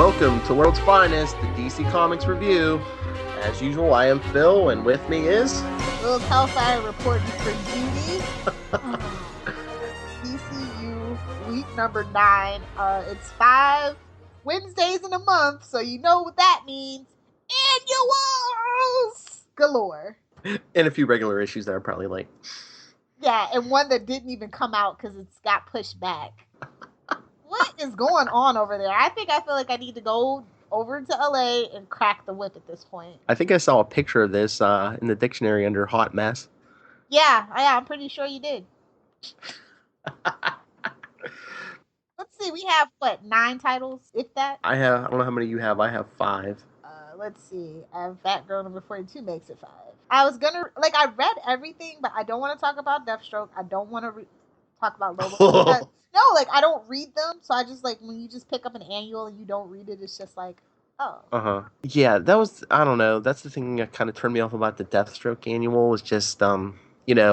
Welcome to World's Finest, the DC Comics Review. As usual, I am Phil, and with me is... Little Hellfire reporting for duty. DCU week number 9. It's 5 Wednesdays in a month, so you know what that means. Annuals galore. And a few regular issues that are probably late. Yeah, and one that didn't even come out because it's got pushed back. What is going on over there? I feel like I need to go over to LA and crack the whip at this point. I think I saw a picture of this in the dictionary under hot mess. Yeah, I'm pretty sure you did. Let's see, we have, 9 titles, if that? I don't know how many you have. I have 5. Let's see. I have Batgirl number 42 makes it 5. I was gonna, I read everything, but I don't want to talk about Deathstroke. I don't want to talk about Lobo. No, I don't read them, so I just, when you just pick up an annual and you don't read it, it's just oh. Uh-huh. Yeah, that was, I don't know, that's the thing that kind of turned me off about the Deathstroke Annual, was just, it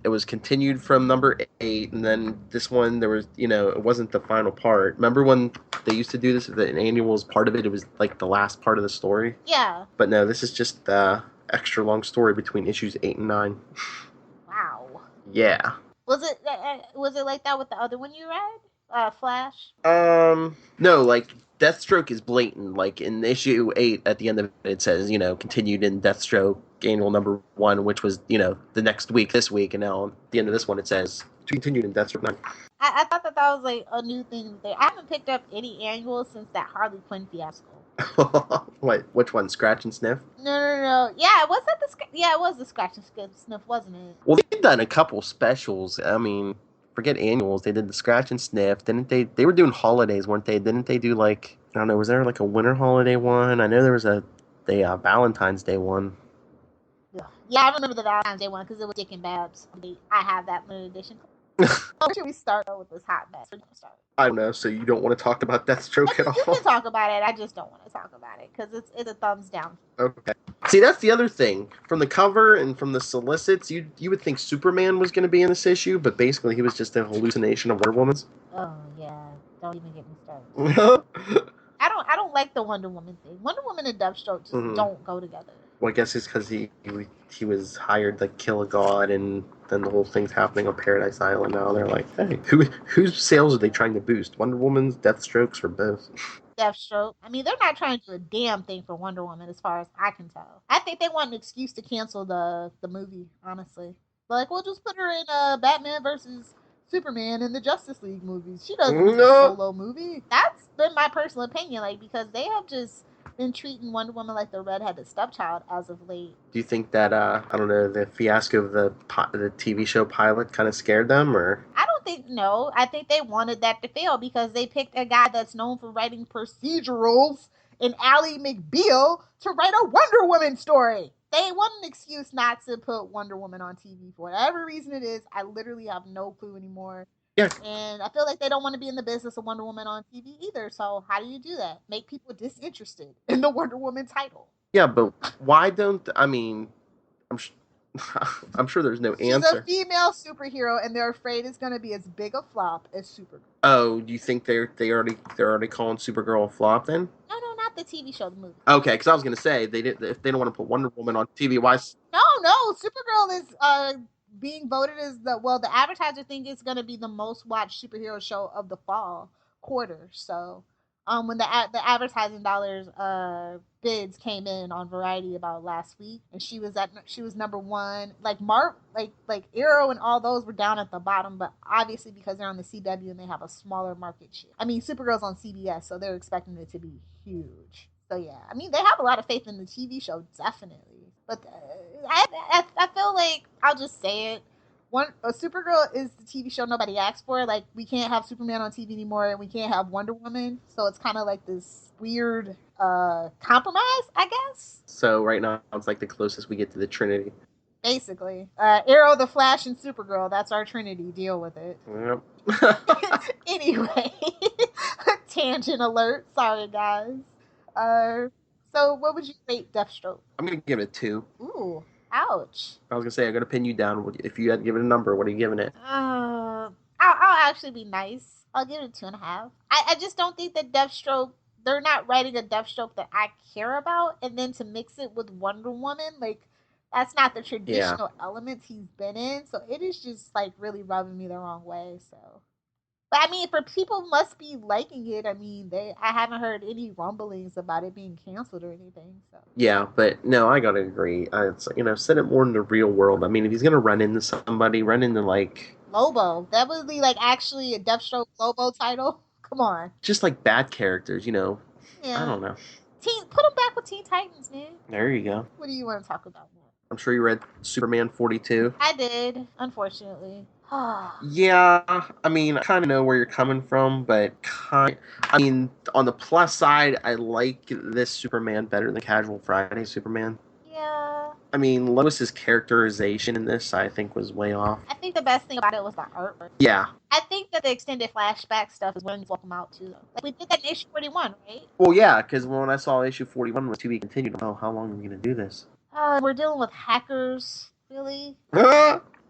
was continued from number 8, and then this one, there was, it wasn't the final part. Remember when they used to do this, the annual was part of it, it was, the last part of the story? Yeah. But no, this is just the extra long story between issues 8 and 9. Wow. Yeah. Was it like that with the other one you read? Flash? No, Deathstroke is blatant. In issue 8, at the end of it says, continued in Deathstroke Annual number 1, which was, the next week, this week, and now at the end of this one it says, continued in Deathstroke 9. I thought that was, a new thing there. I haven't picked up any annuals since that Harley Quinn fiasco. What? Which one? Scratch and Sniff? No. Yeah, it was the Scratch and Sniff, wasn't it? Well, they've done a couple specials. I mean, forget annuals. They did the Scratch and Sniff. Didn't they? They were doing holidays, weren't they? Didn't they do I don't know, was there a winter holiday one? I know there was a Valentine's Day one. Yeah, I remember the Valentine's Day one because it was Dick and Babs. I have that limited edition. Where should we start with this hot mess? I don't know, so you don't want to talk about Deathstroke at all? You can talk about it, I just don't want to talk about it, because it's a thumbs down. Okay. See, that's the other thing. From the cover and from the solicits, you would think Superman was going to be in this issue, but basically he was just a hallucination of Wonder Woman's. Oh, yeah. Don't even get me started. I don't like the Wonder Woman thing. Wonder Woman and Deathstroke just don't go together. Well, I guess it's because he was hired to kill a god, and then the whole thing's happening on Paradise Island now. They're like, hey, whose sales are they trying to boost? Wonder Woman's, Deathstroke's, or both? Deathstroke. I mean, they're not trying to do a damn thing for Wonder Woman, as far as I can tell. I think they want an excuse to cancel the movie, honestly. We'll just put her in Batman versus Superman in the Justice League movies. She doesn't need a solo movie. That's been my personal opinion, because they have just been treating Wonder Woman like the redheaded stepchild as of late. Do you think that, I don't know, the fiasco of the TV show pilot kind of scared them, or? No. I think they wanted that to fail because they picked a guy that's known for writing procedurals in Ally McBeal to write a Wonder Woman story. They want an excuse not to put Wonder Woman on TV for whatever reason it is. I literally have no clue anymore. Yeah. And I feel like they don't want to be in the business of Wonder Woman on TV either. So how do you do that? Make people disinterested in the Wonder Woman title. Yeah, but why don't, I'm sure there's no answer. She's a female superhero, and they're afraid it's going to be as big a flop as Supergirl. Oh, do you think they're already calling Supergirl a flop then? No, not the TV show, the movie. Okay, because I was going to say, if they don't want to put Wonder Woman on TV, why? No, Supergirl is being voted as the advertiser think it's going to be the most watched superhero show of the fall quarter. So, when the advertising dollars bids came in on Variety about last week, and she was number 1. Arrow and all those were down at the bottom, but obviously because they're on the CW and they have a smaller market share. I mean, Supergirl's on CBS, so they're expecting it to be huge. So yeah, I mean, they have a lot of faith in the TV show, definitely. But I feel like, I'll just say it, Supergirl is the TV show nobody asked for. We can't have Superman on TV anymore, and we can't have Wonder Woman, so it's kind of like this weird compromise, I guess. So right now, it's the closest we get to the Trinity. Basically. Arrow, the Flash, and Supergirl, that's our Trinity. Deal with it. Yep. Anyway, tangent alert. Sorry, guys. So what would you rate Deathstroke? I'm going to give it a 2. Ooh. Ouch. I was going to say, I'm going to pin you down. If you had to give it a number, what are you giving it? I'll actually be nice. I'll give it a 2.5. I just don't think that Deathstroke they're not writing a Deathstroke that I care about, and then to mix it with Wonder Woman, like that's not the Yeah. traditional elements he's been in. So it is just like really rubbing me the wrong way. So, but I mean, for people must be liking it. I mean, I haven't heard any rumblings about it being canceled or anything. So Yeah, but no, I gotta agree. It's set it more in the real world. I mean, if he's gonna run into somebody, run into like Lobo, that would be like actually a Deathstroke Lobo title. Come on, just like bad characters. I yeah. don't know. Put him back with Teen Titans, man. There you go. What do you want to talk about now? I'm sure you read Superman 42. I did, unfortunately. Yeah, I mean, I kind of know where you're coming from, but I mean, on the plus side, I like this Superman better than Casual Friday Superman. Yeah. I mean, Lois's characterization in this, I think, was way off. I think the best thing about it was the artwork. Yeah. I think that the extended flashback stuff is when you welcome out too. Like we did that in issue 41, right? Well, yeah, because when I saw issue 41 was to be continued, oh, how long are we going to do this? We're dealing with hackers, really?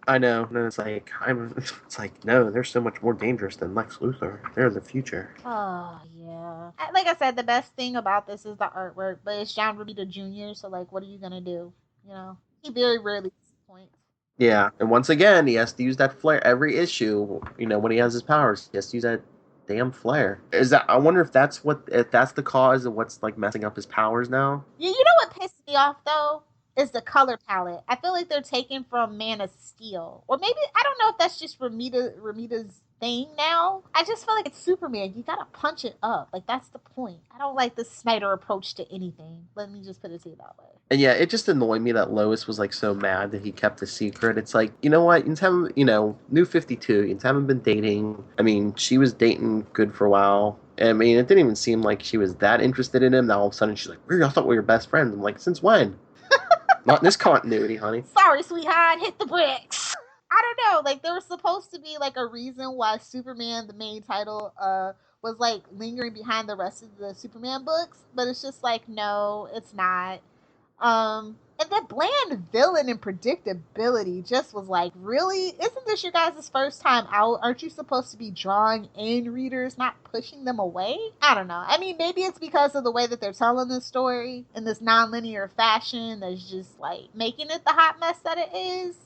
I know. And it's like, no, they're so much more dangerous than Lex Luthor. They're the future. Oh, yeah. Like I said, the best thing about this is the artwork, but it's John Romita Jr., so, like, what are you going to do? You know? He very rarely disappoints. Yeah, and once again, he has to use that flare every issue. When he has his powers, he has to use that damn flare. I wonder if that's the cause of what's like messing up his powers now. You know what pissed me off though? Is the color palette. I feel like they're taken from Man of Steel. Or maybe I don't know if that's just Ramita's thing now. I just feel like it's Superman. You gotta punch it up. Like that's the point. I don't like the Snyder approach to anything. Let me just put it to you that way. And yeah, it just annoyed me that Lois was like so mad that he kept the secret. It's like, you know what? You haven't, New 52, you haven't been dating. I mean, she was dating good for a while. I mean, it didn't even seem like she was that interested in him. Now all of a sudden she's like, I thought we were best friends. I'm like, since when? Not in this continuity, honey. Sorry, sweetheart, hit the bricks. I don't know. Like there was supposed to be like a reason why Superman, the main title, was like lingering behind the rest of the Superman books, but it's just like no, it's not. And that bland villain and predictability just was like, really? Isn't this your guys' first time out? Aren't you supposed to be drawing in readers, not pushing them away? I don't know. I mean, maybe it's because of the way that they're telling this story in this non-linear fashion that's just like making it the hot mess that it is.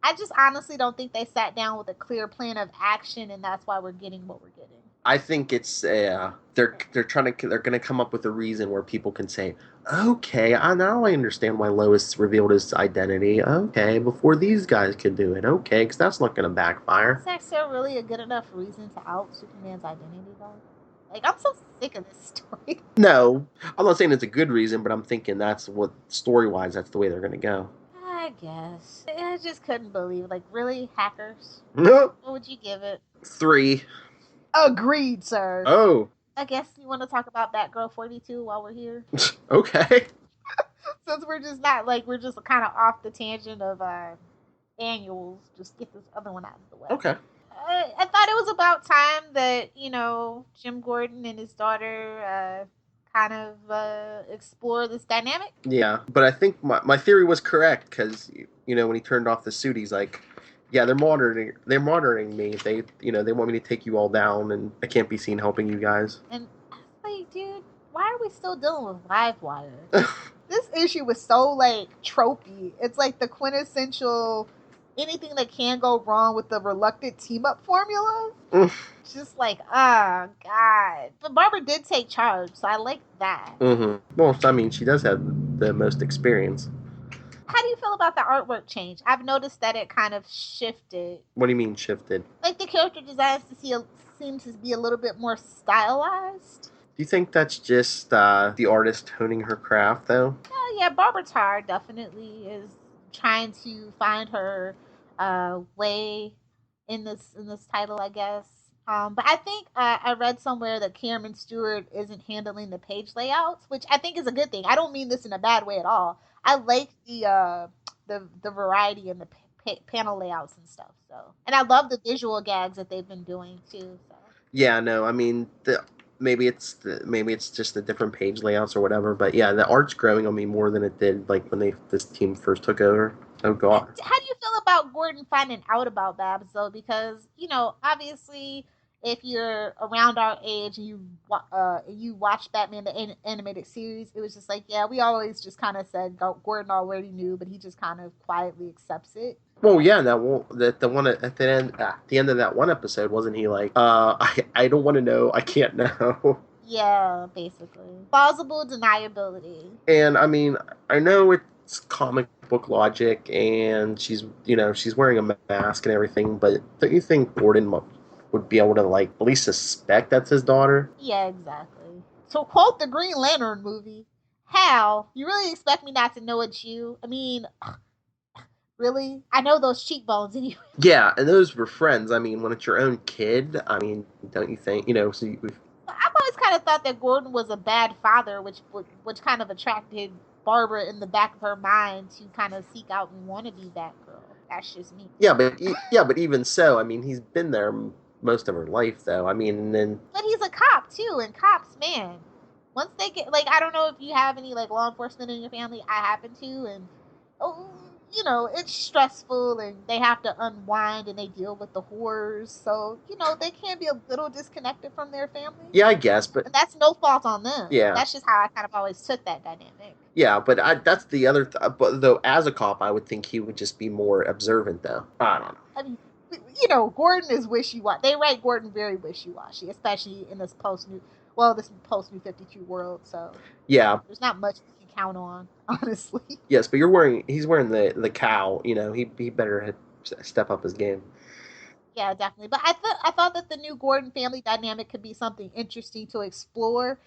I just honestly don't think they sat down with a clear plan of action, and that's why we're getting what we're getting. I think it's they're gonna come up with a reason where people can say, okay, now I understand why Lois revealed his identity. Okay, before these guys could do it. Okay, because that's not gonna backfire. Is that still really a good enough reason to out Superman's identity, though? Like, I'm so sick of this story. No, I'm not saying it's a good reason, but I'm thinking that's what story-wise, that's the way they're gonna go. I guess. I just couldn't believe. Like, really, hackers? No. What would you give it? 3. Agreed, sir. Oh. I guess you want to talk about Batgirl 42 while we're here? Okay. Since we're just not, like, we're just kind of off the tangent of annuals, just get this other one out of the way. Okay. I thought it was about time that, Jim Gordon and his daughter kind of explore this dynamic. Yeah, but I think my theory was correct because, when he turned off the suit, he's like, yeah, they're monitoring me. They want me to take you all down, and I can't be seen helping you guys. And I was like, dude, why are we still dealing with Livewire? This issue was so like tropey. It's like the quintessential anything that can go wrong with the reluctant team up formula. Just like, oh god. But Barbara did take charge, so I like that. Mm-hmm. Well, I mean, she does have the most experience. How do you feel about the artwork change? I've noticed that it kind of shifted. What do you mean shifted? Like the character designs seem to be a little bit more stylized. Do you think that's just the artist honing her craft, though? Yeah, Barbara Tarr definitely is trying to find her way in this title, I guess. But I think I read somewhere that Cameron Stewart isn't handling the page layouts, which I think is a good thing. I don't mean this in a bad way at all. I like the variety in the panel layouts and stuff. So, and I love the visual gags that they've been doing too. So. Yeah, no, I mean maybe it's just the different page layouts or whatever, but yeah, the art's growing on me more than it did like when this team first took over. Oh god. How do you feel about Gordon finding out about Babs though? Because obviously if you're around our age and you watch Batman the animated series, it was just like, yeah, we always just kind of said Gordon already knew, but he just kind of quietly accepts it. Well, yeah, that the one at the end of that one episode, wasn't he like, I don't want to know, I can't know. Yeah, basically plausible deniability. And I mean, I know it's comic book logic, and she's wearing a mask and everything, but don't you think Gordon would be able to like at least suspect that's his daughter? Yeah, exactly. To quote the Green Lantern movie, Hal, you really expect me not to know it's you? I mean, really? I know those cheekbones anyway. Yeah, and those were friends. I mean, when it's your own kid, I mean, don't you think? So I've always kind of thought that Gordon was a bad father, which kind of attracted Barbara in the back of her mind to kind of seek out and want to be Batgirl. That's just me. but even so, I mean, he's been there most of her life, though. I mean, and then But he's a cop too, and cops, man, once they get like, I don't know if you have any like law enforcement in your family. I happen to, and oh, it's stressful, and they have to unwind, and they deal with the horrors. So they can be a little disconnected from their family, yeah, I guess, but and that's no fault on them. yeah, That's just how I kind of always took that dynamic. yeah, but that's the other. But though, as a cop, I would think he would just be more observant, though. I don't know. I mean, Gordon is wishy washy. They write Gordon very wishy washy, especially in this post New 52 world. So Yeah, there's not much we can count on, honestly. yes, but he's wearing the cowl. He better step up his game. Yeah, definitely. But I thought that the new Gordon family dynamic could be something interesting to explore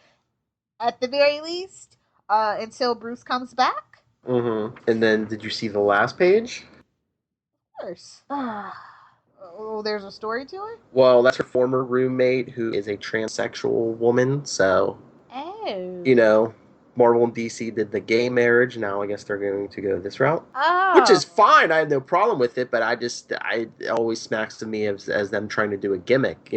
at the very least, until Bruce comes back. And then, did you see the last page? Of course. Oh, there's a story to it. Well, that's her former roommate, who is a transsexual woman. So, you Oh. know, Marvel and DC did the gay marriage. Now I guess they're going to go this route, which is Oh. fine. I have no problem with it, but I it always smacks to me as them trying to do a gimmick.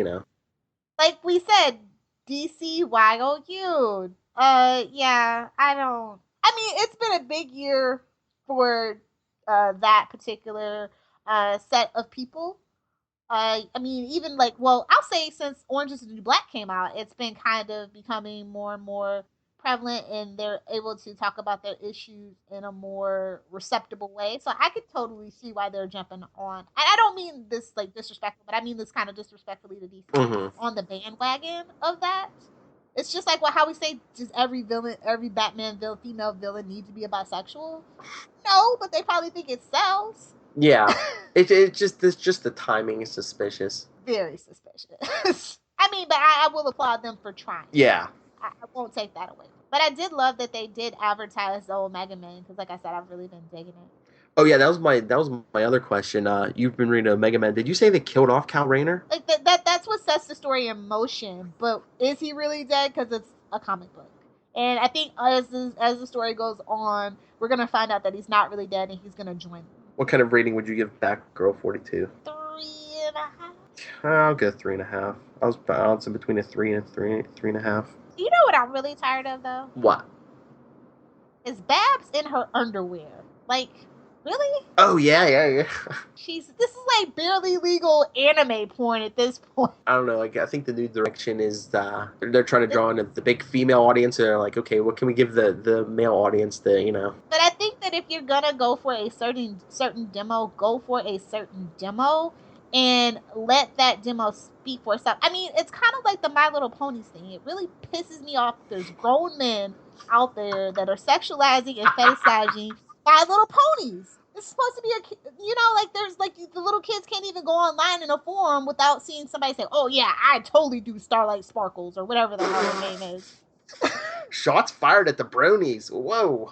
Like we said, DC YOU. Yeah, I don't. I mean, it's been a big year for that particular set of people. I mean, even like, well, I'll say since Orange is the New Black came out, it's been kind of becoming more and more prevalent, and they're able to talk about their issues in a more receptible way. So I could totally see why they're jumping on. And I don't mean this like disrespectful, but I mean this kind of disrespectfully to DC, Mm-hmm. on the bandwagon of that. It's just like, well, how we say, does every villain, every Batman villain, female villain need to be a bisexual? No, but they probably think it sells. Yeah, it's just the timing is suspicious. Very suspicious. I mean, but I will applaud them for trying. Yeah. I won't take that away. But I did love that they did advertise the old Mega Man because, like I said, I've really been digging it. Oh yeah, that was my other question. You've been reading Mega Man. Did you say they killed off Cal Rayner? Like that's what sets the story in motion. But is he really dead? Because it's a comic book. And I think as the story goes on, we're gonna find out that he's not really dead, and he's gonna join them. What kind of rating would you give Batgirl 42? 3.5. I'll go 3.5. I was balancing between a three and a three and a half. You know what I'm really tired of though? What? Is Babs in her underwear? Like, really? Oh yeah. This is like barely legal anime porn at this point. I don't know. Like, I think the new direction is they're trying to draw in the big female audience. And they're like, okay, what can we give the male audience to? But I think that if you're gonna go for a certain demo, go for a certain demo and let that demo speak for itself. I mean, it's kind of like the My Little Ponies thing. It really pisses me off. There's grown men out there that are sexualizing and fetishizing My Little Ponies. It's supposed to be like there's like the little kids can't even go online in a forum without seeing somebody say, "Oh yeah, I totally do Starlight Sparkles" or whatever the hell her name is. Shots fired at the bronies. Whoa.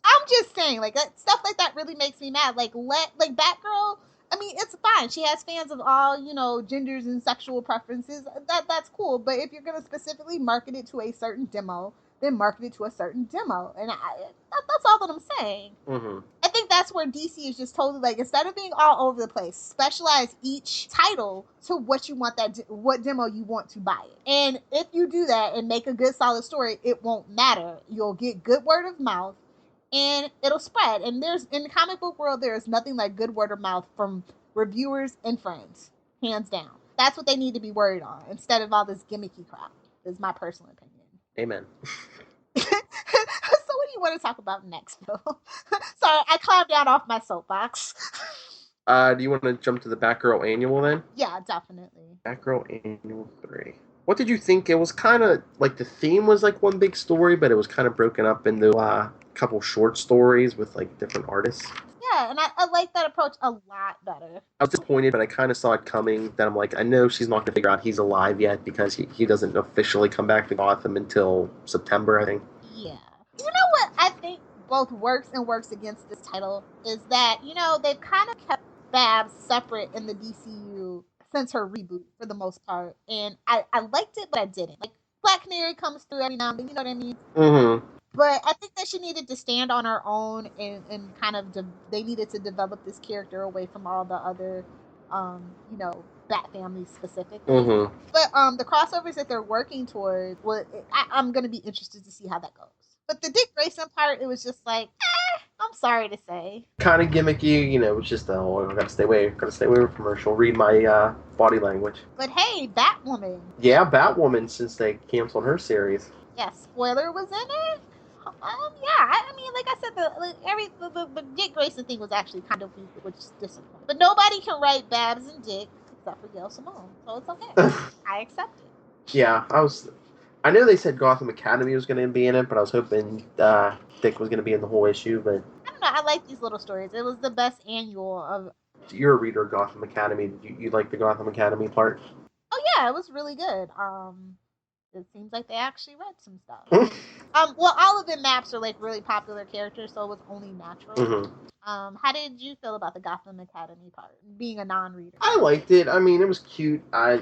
I'm just saying, like stuff like that really makes me mad. Like Batgirl. I mean, it's fine. She has fans of all genders and sexual preferences. That's cool. But if you're gonna specifically market it to a certain demo, then market it to a certain demo. And that's all that I'm saying. Mm-hmm. I think that's where DC is just totally like, instead of being all over the place, specialize each title to what you want what demo you want to buy it. And if you do that and make a good solid story, it won't matter. You'll get good word of mouth, and it'll spread. And in the comic book world, there is nothing like good word of mouth from reviewers and friends, hands down. That's what they need to be worried on instead of all this gimmicky crap. Is my personal opinion. Amen. So what do you want to talk about next, Phil? Sorry, I climbed down off my soapbox. Do you want to jump to the Batgirl Annual then? Yeah, definitely. Batgirl Annual 3. What did you think? It was kind of like the theme was like one big story, but it was kind of broken up into a couple short stories with like different artists. Yeah, and I like that approach a lot better. I was disappointed, but I kind of saw it coming. That I'm like, I know she's not going to figure out he's alive yet because he doesn't officially come back to Gotham until September, I think. Yeah. You know what I think both works and works against this title is that, they've kind of kept Babs separate in the DCU since her reboot for the most part. And I liked it, but I didn't. Like, Black Canary comes through every now and then, you know what I mean? Mm-hmm. But I think that she needed to stand on her own and kind of, they needed to develop this character away from all the other, Bat family specifically. Mm-hmm. But the crossovers that they're working towards, I'm going to be interested to see how that goes. But the Dick Grayson part, it was just like, I'm sorry to say. Kind of gimmicky, it's just I gotta stay away from her. She'll read my body language. But hey, Batwoman. Yeah, Batwoman, since they canceled her series. Yeah, spoiler was in it. Yeah, I mean, like I said, the Dick Grayson thing was actually kind of weak, which is disappointing. But nobody can write Babs and Dick except for Gail Simone, so it's okay. I accept it. Yeah, I know they said Gotham Academy was going to be in it, but I was hoping Dick was going to be in the whole issue. But I don't know. I like these little stories. It was the best annual of. You're a reader of Gotham Academy. You like the Gotham Academy part? Oh yeah, it was really good. It seems like they actually read some stuff. Well, all of the maps are like really popular characters, so it was only natural. Mm-hmm. How did you feel about the Gotham Academy part, being a non-reader? I liked it. I mean, it was cute. I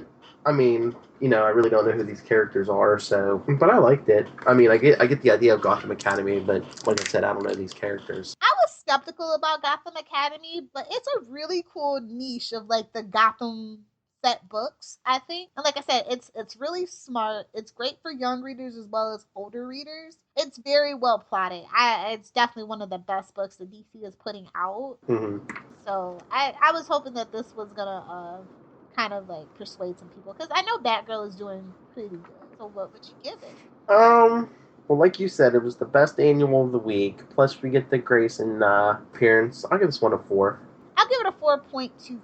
mean, I really don't know who these characters are, so, but I liked it. I mean, I get the idea of Gotham Academy, but like I said, I don't know these characters. I was skeptical about Gotham Academy, but it's a really cool niche of like the Gotham set books, I think. And like I said, it's really smart. It's great for young readers as well as older readers. It's very well plotted. It's definitely one of the best books the DC is putting out. Mm-hmm. So I was hoping that this was gonna kind of like persuade some people, because I know Batgirl is doing pretty good. So what would you give it? Well, like you said, it was the best annual of the week. Plus, we get the Grayson appearance. I'll give this one a 4. I'll give it a 4.25.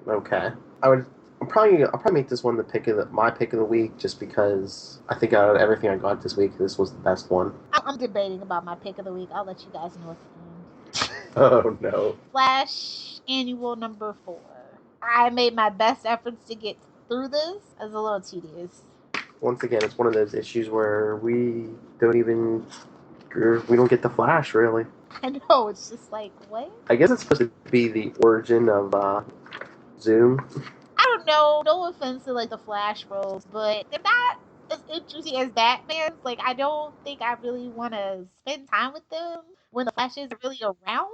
Okay. I'll probably make this one my pick of the week, just because I think out of everything I got this week, this was the best one. I'm debating about my pick of the week. I'll let you guys know at the end. Oh no. Flash Annual number 4. I made my best efforts to get through this. It was a little tedious. Once again, it's one of those issues where we don't get the Flash, really. I know, it's just like, what? I guess it's supposed to be the origin of Zoom. I don't know. No offense to like the Flash roles, but they're not as interesting as Batman's. Like, I don't think I really want to spend time with them when the Flash isn't really around.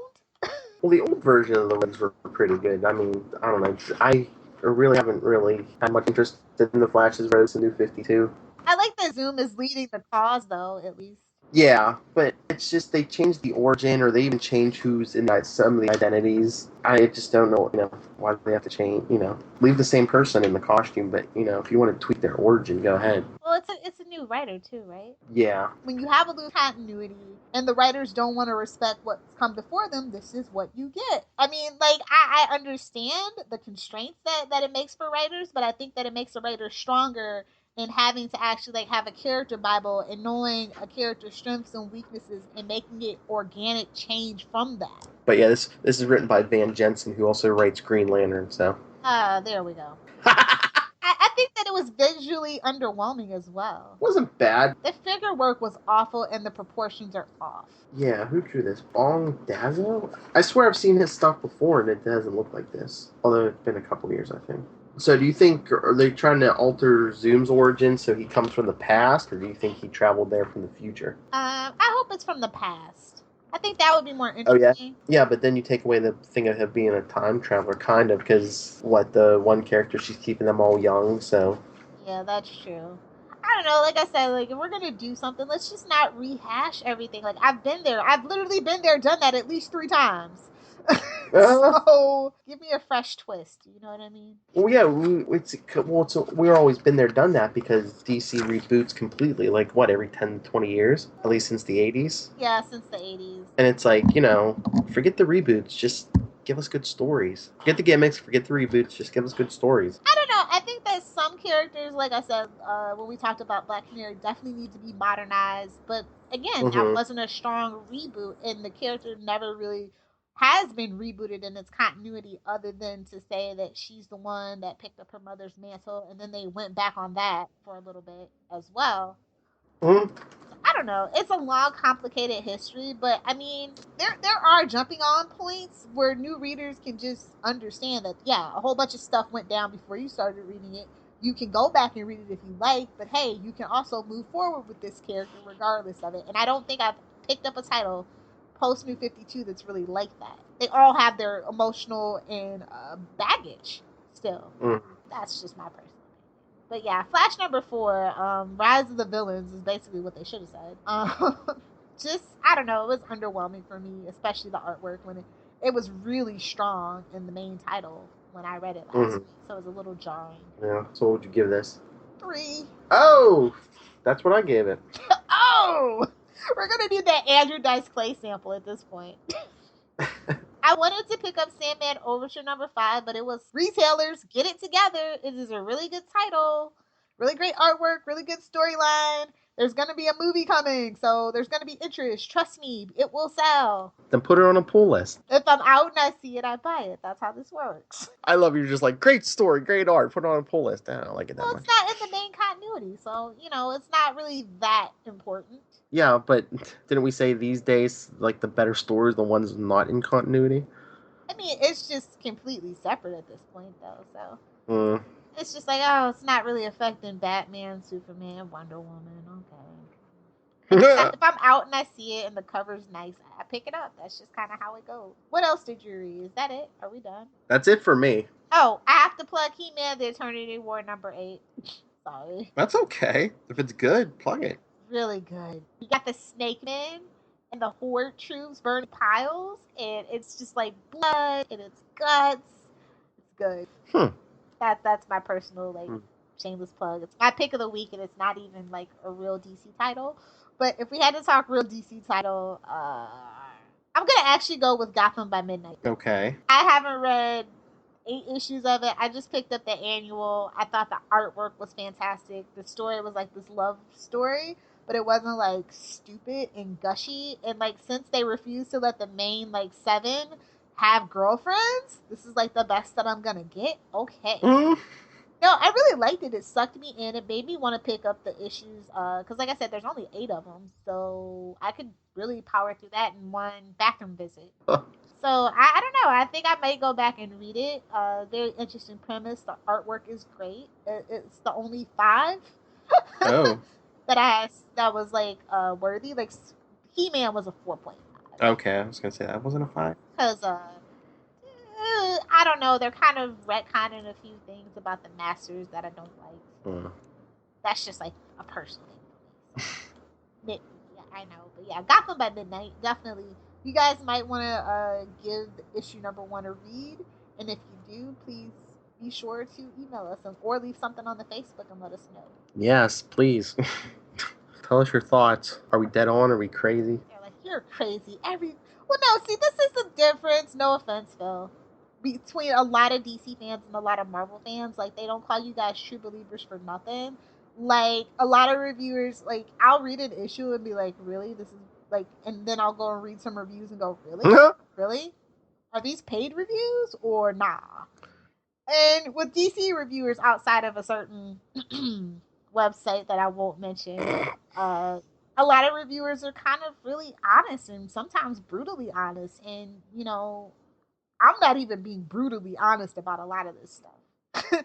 Well, the old version of the ones were pretty good. I mean, I don't know. I really haven't really had much interest in the Flash's Rose and New 52. I like that Zoom is leading the cause, though, at least. Yeah, but it's just they changed the origin, or they even changed who's in some of the identities. I just don't know, why they have to change, leave the same person in the costume, but, if you want to tweak their origin, go ahead. Well, it's a new writer, too, right? Yeah. When you have a loose continuity, and the writers don't want to respect what's come before them, this is what you get. I mean, like, I understand the constraints that it makes for writers, but I think that it makes a writer stronger and having to actually like have a character bible and knowing a character's strengths and weaknesses and making it organic change from that. But yeah, this is written by Van Jensen, who also writes Green Lantern, so. There we go. I think that it was visually underwhelming as well. It wasn't bad. The figure work was awful and the proportions are off. Yeah, who drew this? Bong Dazzle? I swear I've seen his stuff before and it doesn't look like this. Although it's been a couple years, I think. So do you think, are they trying to alter Zoom's origin so he comes from the past, or do you think he traveled there from the future? I hope it's from the past. I think that would be more interesting. Oh, yeah? Yeah, but then you take away the thing of him being a time traveler, kind of, because, the one character, she's keeping them all young, so. Yeah, that's true. I don't know, like I said, like, if we're going to do something, let's just not rehash everything. Like, I've been there. I've literally been there, done that at least 3 times. So give me a fresh twist. You know what I mean? Well, yeah, we're always been there, done that because DC reboots completely. Like what, every 10, 20 years, at least since the '80s. Yeah, since the 80s. And it's like, forget the reboots, just give us good stories. Forget the gimmicks, forget the reboots, just give us good stories. I don't know. I think that some characters, like I said, when we talked about Black Canary, definitely need to be modernized. But again, that wasn't a strong reboot, and the character never really has been rebooted in its continuity, other than to say that she's the one that picked up her mother's mantle, and then they went back on that for a little bit as well. Mm-hmm. I don't know. It's a long, complicated history, but I mean, there are jumping on points where new readers can just understand that yeah, a whole bunch of stuff went down before you started reading it. You can go back and read it if you like, but hey, you can also move forward with this character regardless of it. And I don't think I've picked up a title post New 52 that's really like that. They all have their emotional and baggage still. That's just my personal. But yeah, Flash number 4, Rise of the Villains is basically what they should have said. Just I don't know, it was underwhelming for me, especially the artwork when it was really strong in the main title when I read it last week, so it was a little jarring. Yeah. So what would you give this? 3. Oh, that's what I gave it. Oh, we're gonna need that Andrew Dice Clay sample at this point. I wanted to pick up Sandman Overture number 5, but it was Retailers Get It Together. It is a really good title, really great artwork, really good storyline. There's going to be a movie coming, so there's going to be interest. Trust me, it will sell. Then put it on a pull list. If I'm out and I see it, I buy it. That's how this works. I love you're just like, great story, great art, put it on a pull list. I don't like it that much. It's not in the main continuity, so, it's not really that important. Yeah, but didn't we say these days, like, the better stories, the ones not in continuity? I mean, it's just completely separate at this point, though, so. It's just like, oh, it's not really affecting Batman, Superman, Wonder Woman, okay. If I'm out and I see it and the cover's nice, I pick it up. That's just kind of how it goes. What else did you read? Is that it? Are we done? That's it for me. Oh, I have to plug He-Man, The Eternity War number 8. Sorry. That's okay. If it's good, plug it. Really good. You got the Snake Men and the Horde troops burning piles, and it's just like blood and it's guts. It's good. That's my personal shameless plug. It's my pick of the week, and it's not even like a real DC title. But if we had to talk real DC title, I'm gonna actually go with Gotham by Midnight. Okay. I haven't read 8 issues of it. I just picked up the annual. I thought the artwork was fantastic. The story was like this love story, but it wasn't like stupid and gushy. And like since they refused to let the main 7 have girlfriends, this is like the best that I'm gonna get. Okay. No, I really liked it. It sucked me in. It made me want to pick up the issues. Because like I said, there's only 8 of them, so I could really power through that in one bathroom visit. So I don't know. I think I might go back and read it. Very interesting premise. The artwork is great. It's the only 5 that was worthy. Like He-Man was a 4.5. Okay, I was gonna say that wasn't a 5. Because I don't know. They're kind of retconning a few things about the Masters that I don't like. That's just like a personal thing for me. Yeah, I know, but yeah, Gotham by Midnight definitely. You guys might want to give issue number 1 a read, and if you do, please be sure to email us or leave something on the Facebook and let us know. Yes, please. Tell us your thoughts. Are we dead on? Are we crazy? They're like, you're crazy. Well, no, see, this is the difference. No offense, Phil. Between a lot of DC fans and a lot of Marvel fans, they don't call you guys true believers for nothing. Like, a lot of reviewers, I'll read an issue and be like, really? This is, and then I'll go and read some reviews and go, really? Really? Are these paid reviews or nah? And with DC reviewers outside of a certain website that I won't mention, a lot of reviewers are kind of really honest and sometimes brutally honest. And, I'm not even being brutally honest about a lot of this stuff.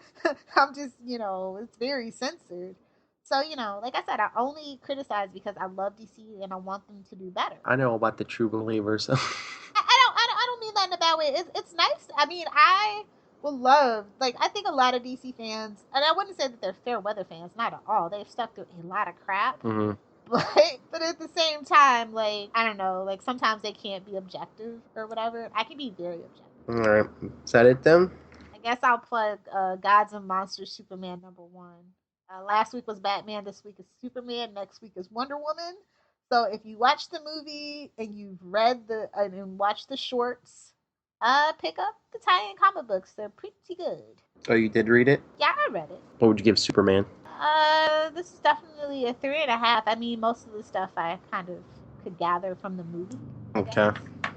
I'm just, it's very censored. So, like I said, I only criticize because I love DC and I want them to do better. I know about the true believers. I don't mean that in a bad way. It's nice. I mean, I would love, I think a lot of DC fans, and I wouldn't say that they're fair weather fans, not at all. They've stuck through a lot of crap. Mm-hmm. But at the same time, I don't know, sometimes they can't be objective or whatever. I can be very objective. All right, is that it then? I guess I'll plug Gods and Monsters Superman #1. Last week was Batman. This week is Superman. Next week is Wonder Woman. So if you watch the movie and you've read and watched the shorts, pick up the tie-in comic books. They're pretty good. Oh, you did read it? Yeah, I read it. What would you give Superman? This is definitely a 3.5. I mean, most of the stuff I kind of could gather from the movie. Okay.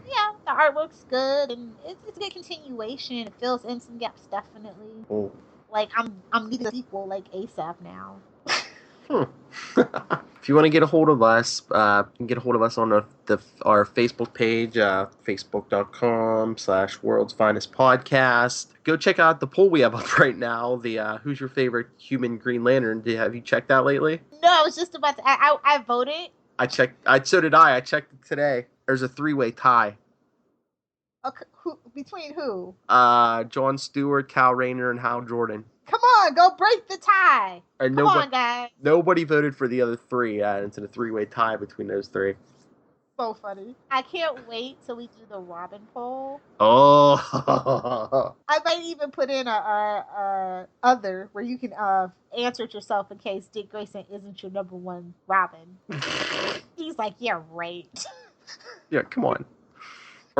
Yeah, the artwork's good and it's a good continuation. It fills in some gaps definitely. Oh. Like I'm needing a sequel like ASAP now. If you want to get a hold of us, you can get a hold of us on our Facebook page, facebook.com/World's Finest Podcast. Go check out the poll we have up right now. The who's your favorite human Green Lantern? Have you checked that lately? No, I was just about to. I voted. I checked. So did I. I checked it today. There's a 3-way tie. Okay, between who? Jon Stewart, Kal Rayner, and Hal Jordan. Come on, go break the tie. And Come on, guys. Nobody voted for the other three. It's in a 3-way tie between those three. So funny. I can't wait till we do the Robin poll. Oh. I might even put in a other where you can answer it yourself in case Dick Grayson isn't your #1 Robin. He's like, yeah, right. Yeah, come on.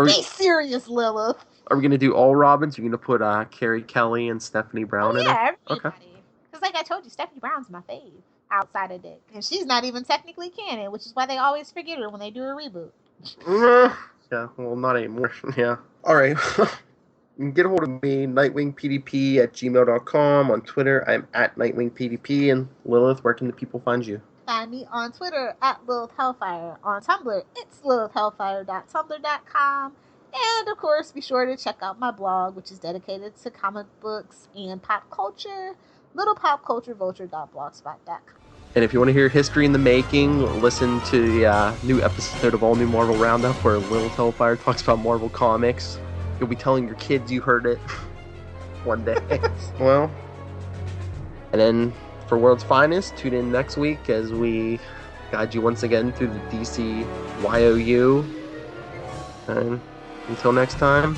Be serious, Lilith. Are we going to do all Robins? You're going to put Carrie Kelly and Stephanie Brown in it? Yeah, everybody. Because like I told you, Stephanie Brown's my fave outside of Dick. And she's not even technically canon, which is why they always forget her when they do a reboot. Yeah, well, not anymore. Yeah. All right. You can get a hold of me, nightwingpdp@gmail.com. On Twitter, I'm at nightwingpdp. And Lilith, where can the people find you? Find me on Twitter at Lilith Hellfire. On Tumblr, it's lilithhellfire.tumblr.com. And of course, be sure to check out my blog, which is dedicated to comic books and pop culture, littlepopculturevulture.blogspot.com. And if you want to hear history in the making, listen to the new episode of All New Marvel Roundup where Lilith Hellfire talks about Marvel Comics. You'll be telling your kids you heard it one day. Well, and then for World's Finest, tune in next week as we guide you once again through the DC YOU. And until next time,